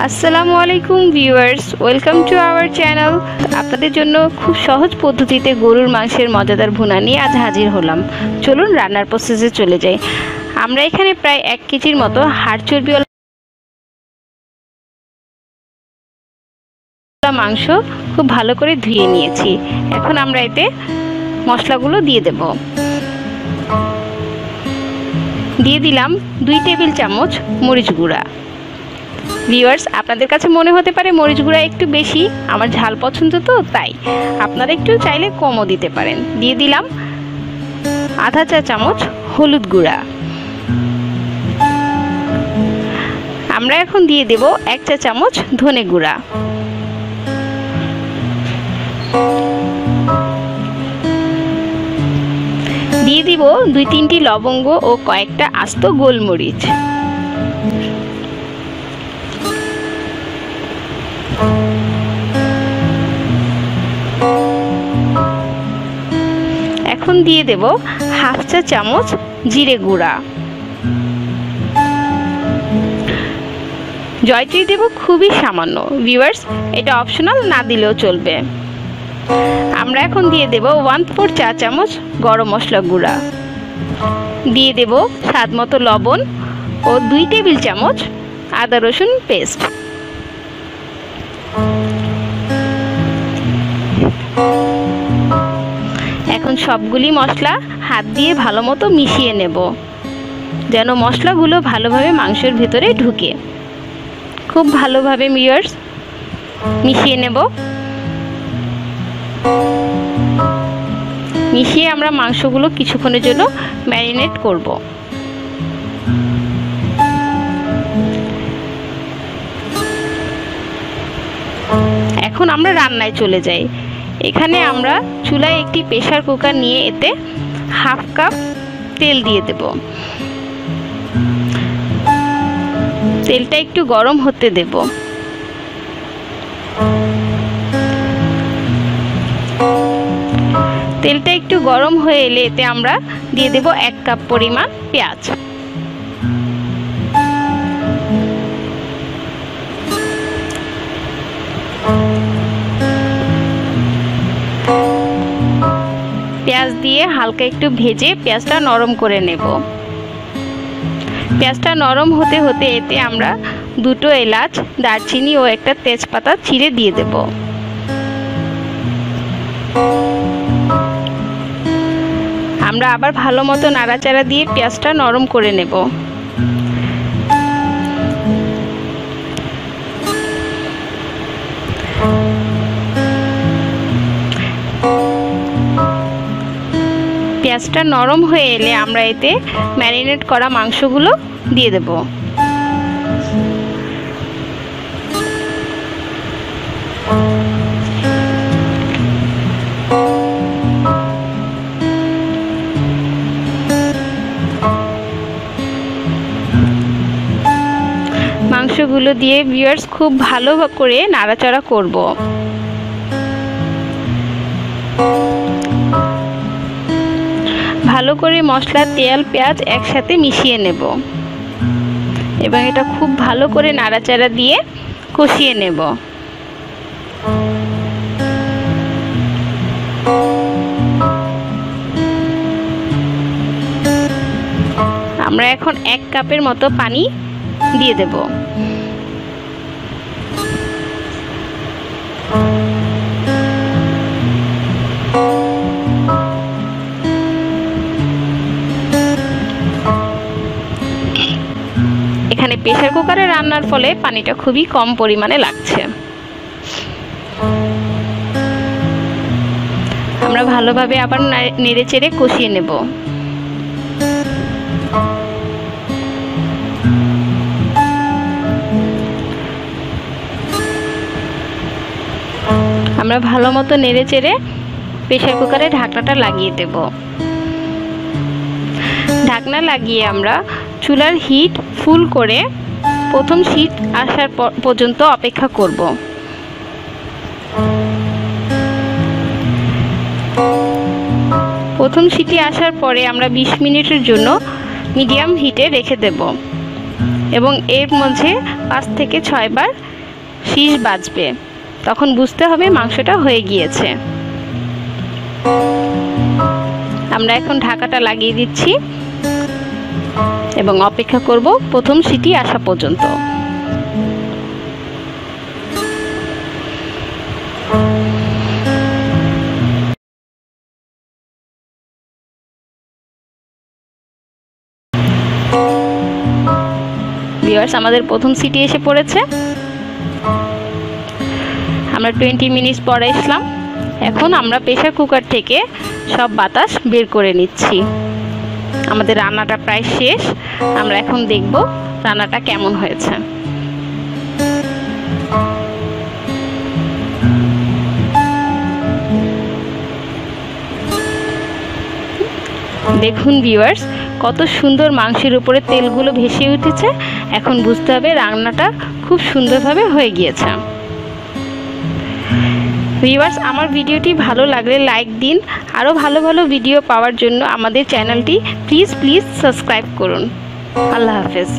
আসসালামু আলাইকুম viewers, welcome to our channel. আপনাদের জন্য খুব সহজ পদ্ধতিতে গরুর মাংসের মজাদার ভুনা নিয়ে আজ হাজির হলাম। চলুন রান্নার প্রসেসে চলে যাই। আমরা এখানে প্রায় 1 কেজির মতো হাড় চর্বিওয়ালা মাংস খুব ভালো করে ধুয়ে নিয়েছি। এখন আমরা এতে মশলাগুলো দিয়ে দেব। দিয়ে দিলাম 2 টেবিল চামচ মরিচ গুঁড়া। ভিউয়ার্স, আপনাদের কাছে মনে হতে পারে মরিচ গুঁড়া একটু বেশি, আমার ঝাল পছন্দ তো তাই আপনারা একটু চাইলে কমও দিতে পারেন। দিয়ে দিলাম আধা চা চামচ হলুদ গুঁড়া। আমরা এখন দিয়ে দেব 1 চা চামচ ধনে গুঁড়া। দিয়ে দিব 2-3টি লবঙ্গ ও কয়েকটা আস্ত গোলমরিচ। এখন দিয়ে দেব হাফ চা চামচ জিরে গুঁড়া। জয়ত্রী দেব খুবই সামান্য। ভিউয়ার্স, এটা অপশনাল, না দিলেও চলবে। আমরা এখন দিয়ে দেব 1/4 চা চামচ গরম মশলা গুঁড়া। দিয়ে দেব স্বাদ মতো লবণ ও 2 টেবিল চামচ আদা রসুন পেস্ট। এখন সবগুলি মশলা হাত দিয়ে ভালো মতো মিশিয়ে নেব, যেন মশলাগুলো ভালোভাবে মাংসের ভিতরে ঢুকে। খুব ভালোভাবে ভিউয়ার্স মিশিয়ে নেব। মিশিয়ে আমরা মাংসগুলো কিছুক্ষণের জন্য ম্যারিনেট করব। এখন আমরা রান্নায় চলে যাই। এখানে আমরা চুলায় একটি প্রেসার কুকার নিয়ে এতে হাফ কাপ তেল দিয়ে দেব। তেলটা একটু গরম হতে দেব। তেলটা একটু গরম হয়ে এলে এতে আমরা দিয়ে দেব 1 কাপ পরিমাণ পেঁয়াজ। পেঁয়াজ দিয়ে হালকা একটু ভেজে পেঁয়াজটা নরম করে নেব। পেঁয়াজটা নরম হতে হতে এতে আমরা 2টো এলাচ, দারচিনি ও একটা তেজপাতা ছিঁড়ে দিয়ে দেব। আমরা আবার ভালো মতো নাড়াচাড়া দিয়ে পেঁয়াজটা নরম করে নেব। পেঁয়াজটা নরম হয়ে এলে আমরা এতে ম্যারিনেট করা মাংসগুলো দিয়ে দেব। মাংসগুলো দিয়ে ভিউয়ার্স খুব ভালো করে নাড়াচাড়া করব। ভালো করে মশলা, তেল, পেঁয়াজ একসাথে মিশিয়ে নেব এবং এটা খুব ভালো করে নাড়াচাড়া দিয়ে কষিয়ে নেব। আমরা এখন 1 কাপের মতো পানি দিয়ে দেব। এখানে প্রেসার কুকারে রান্নার ফলে পানিটা খুবই কম পরিমাণে লাগছে। আমরা ভালোভাবে আবার নেড়েচেড়ে কষিয়ে নেব। আমরা ভালো মতো নেড়েচেড়ে প্রেসার কুকারে ঢাকনাটা লাগিয়ে দেব। ঢাকনা লাগিয়ে আমরা চুলার হিট ফুল করে প্রথম সিট আসার পর্যন্ত অপেক্ষা করব। প্রথম সিটি আসার পরে আমরা 20 মিনিটের জন্য মিডিয়াম হিটে রেখে দেব এবং এর মধ্যে 5 থেকে 6 বার শীষ বাজবে, তখন বুঝতে হবে মাংসটা হয়ে গিয়েছে। আমরা এখন ঢাকাটা লাগিয়ে দিচ্ছি এবং অপেক্ষা করব প্রথম সিটি আসা পর্যন্ত। ভিউয়ার্স, আমাদের প্রথম সিটি এসে পড়েছে। আমরা 20 মিনিট পরে আসলাম। এখন আমরা প্রেসার কুকার থেকে সব বাতাস বের করে নিচ্ছি। আমাদের রান্নাটা প্রায় শেষ। আমরা এখন দেখব রান্নাটা কেমন হয়েছে। দেখুন ভিউয়ার্স, কত সুন্দর মাংসের উপরে তেলগুলো ভেসে উঠেছে। এখন বুঝতে হবে রান্নাটা খুব সুন্দরভাবে হয়ে গিয়েছে। ভিউয়ার্স, আমার ভিডিওটি ভালো লাগলে লাইক দিন। আরও ভালো ভালো ভিডিও পাওয়ার জন্য আমাদের চ্যানেলটি প্লিজ সাবস্ক্রাইব করুন। আল্লাহ হাফেজ।